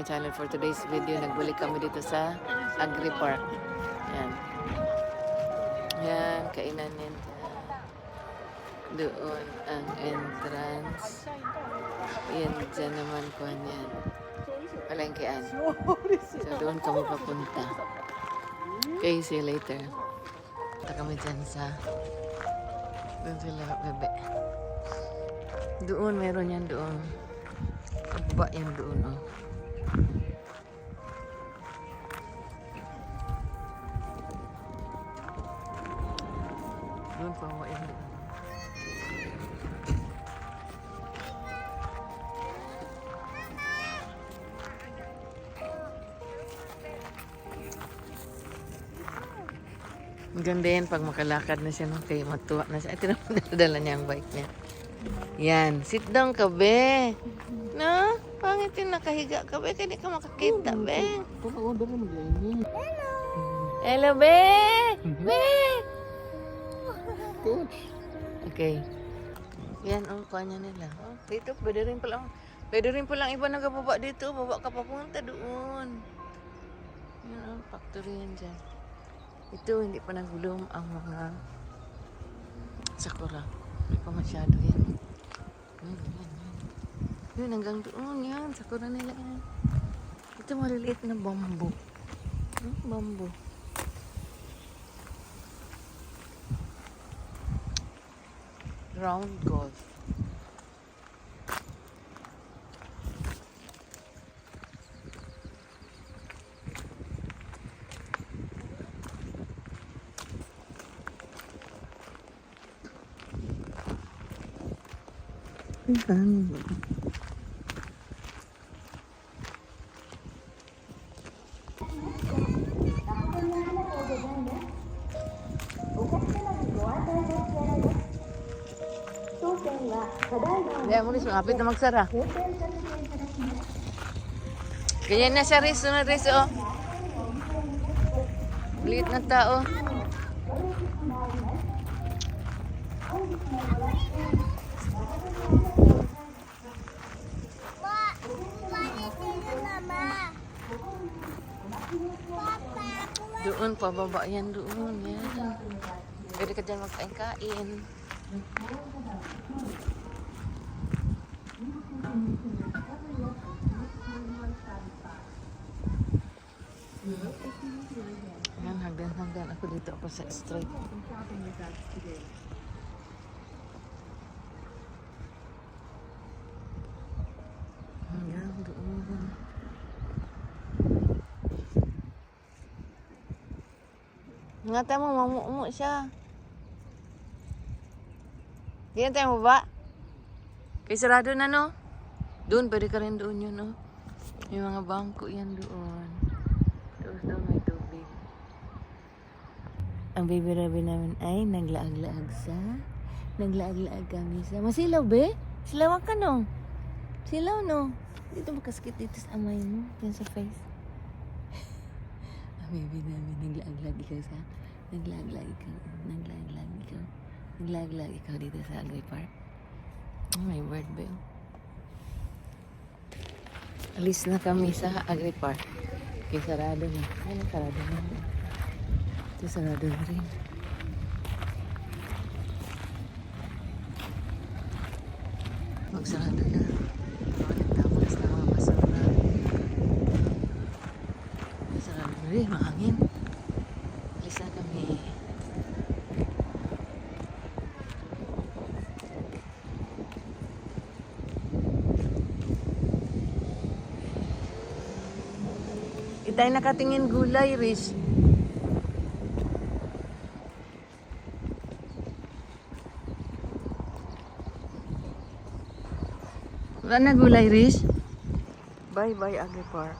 my channel. For today's video, nagbalik kami dito sa Agri Park. Yan. Yan, kainan yan. Doon ang entrance. Yan, dyan naman kuhan yan. Palengkean. So, doon kami papunta. Okay, see you later. Punta kami dyan sa... Doon sila, bebe. Doon, meron yan doon. Kababa yan doon, oh. Doon, kababa yan doon. Maganda yan pag makalakad na siya, no? Kaya matuwa na siya. Ito naman dala niya ang bike niya. Yan. Sit down ka, be. No? Pangit yung nakahiga ka, be. Kaya di ka makakita, be. Hello, be. Be. Okay. Yan, ang kanya nila. Oh, dito, pwede rin palang iba nagababa dito. Baba ka papunta doon. Yan, ang factory yan dyan. Ito, hindi pa nag-bloom ang mga sakura. Hindi pa masyado yan. Yun, hanggang doon yan. Sakura nila yan. Ito, maliliit na bamboo. Bamboo. Round golf. Hindi mo rin sumapit na magsara. Ganyan na siya, Riz. Sunod, Riz, oh. Liit na tao. Doon, pababa yan doon. Yan. Pwede ka dyan magkain-kain. Yan, hagdan-hagdan. Ako dito ako sa street. Yan, doon. Ingatan mo, mamu-umu siya. Di yan tayo baba. Kaya sarado na, no? Doon, pwede ka rin doon yun, no? May mga bangko yan doon. Tapos doon may tubig. Ang baby rabbit namin ay naglaag-laag kami sa... Masilaw, be? Silawan ka, no? Silaw, no? Dito makaskit dito sa amay mo. Yan sa face. Ang baby namin naglaag-laag ikaw sa... Naglaag-laag ikaw dito sa Agri Park. Oh, my word, be. Alis na kami sa Agri Park. Okay, sarado na. Ay, sarado na. Ito, sarado na rin. Magsarado na. Tapos na mga basura. Sarado na rin, mahangin. Alis na kami. Itay nakatingin gulay, Riz. Wala na gulay, Riz. Bye-bye, Agri Park.